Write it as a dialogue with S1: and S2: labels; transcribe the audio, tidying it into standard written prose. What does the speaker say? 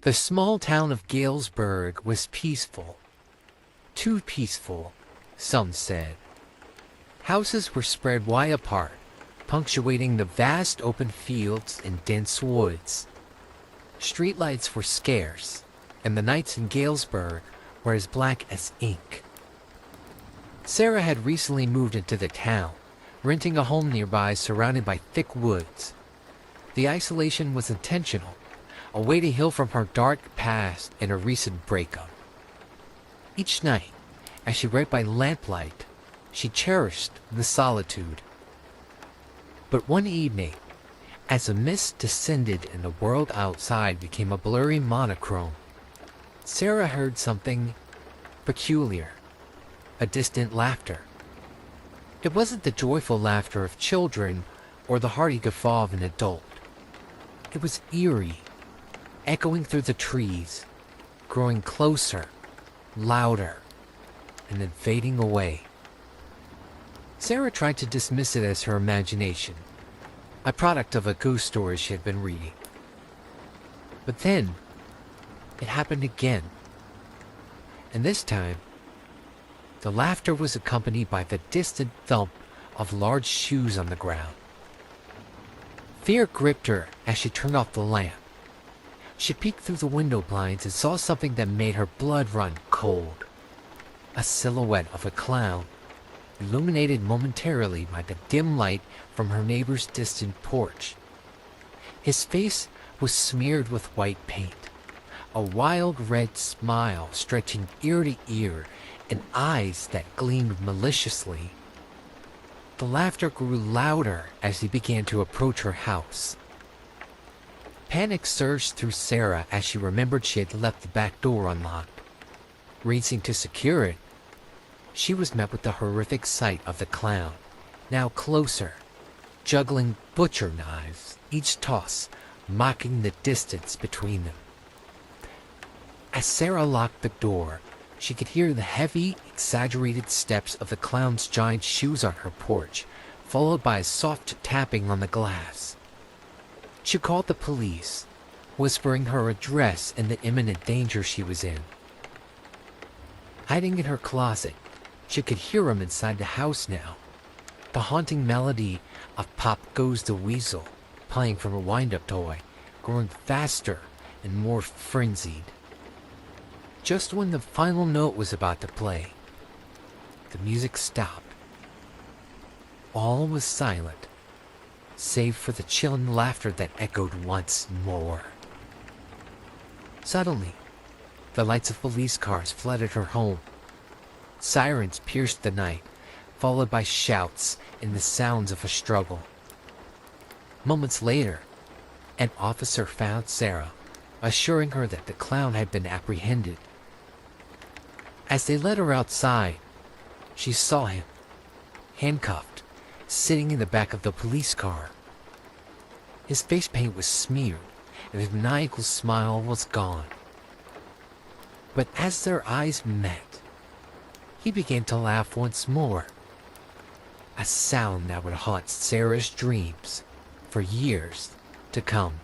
S1: The small town of Galesburg was peaceful. Too peaceful, some said. Houses were spread wide apart, punctuating the vast open fields and dense woods. Streetlights were scarce, and the nights in Galesburg were as black as ink. Sarah had recently moved into the town, renting a home nearby surrounded by thick woods. The isolation was intentional, a way to heal from her dark past and a recent breakup. Each night, as she read by lamplight, she cherished the solitude. But one evening, as a mist descended and the world outside became a blurry monochrome, Sarah heard something peculiar, a distant laughter. It wasn't the joyful laughter of children or the hearty guffaw of an adult. It was eerie, echoing through the trees, growing closer, louder, and then fading away. Sarah tried to dismiss it as her imagination, a product of a ghost story she had been reading. But then, it happened again. And this time, the laughter was accompanied by the distant thump of large shoes on the ground. Fear gripped her as she turned off the lamp. She peeked through the window blinds and saw something that made her blood run cold. A silhouette of a clown, illuminated momentarily by the dim light from her neighbor's distant porch. His face was smeared with white paint, a wild red smile stretching ear to ear and eyes that gleamed maliciously. The laughter grew louder as he began to approach her house. Panic surged through Sarah as she remembered she had left the back door unlocked. Racing to secure it, she was met with the horrific sight of the clown, now closer, juggling butcher knives, each toss mocking the distance between them. As Sarah locked the door, she could hear the heavy, exaggerated steps of the clown's giant shoes on her porch, followed by a soft tapping on the glass. She called the police, whispering her address and the imminent danger she was in. Hiding in her closet, she could hear him inside the house now, the haunting melody of Pop Goes the Weasel playing from a wind-up toy, growing faster and more frenzied. Just when the final note was about to play, the music stopped. All was silent, save for the chilling laughter that echoed once more. Suddenly, the lights of police cars flooded her home. Sirens pierced the night, followed by shouts and the sounds of a struggle. Moments later, an officer found Sarah, assuring her that the clown had been apprehended. As they led her outside, she saw him, handcuffed, sitting in the back of the police car. His face paint was smeared, and his maniacal smile was gone. But as their eyes met, he began to laugh once more, a sound that would haunt Sarah's dreams for years to come.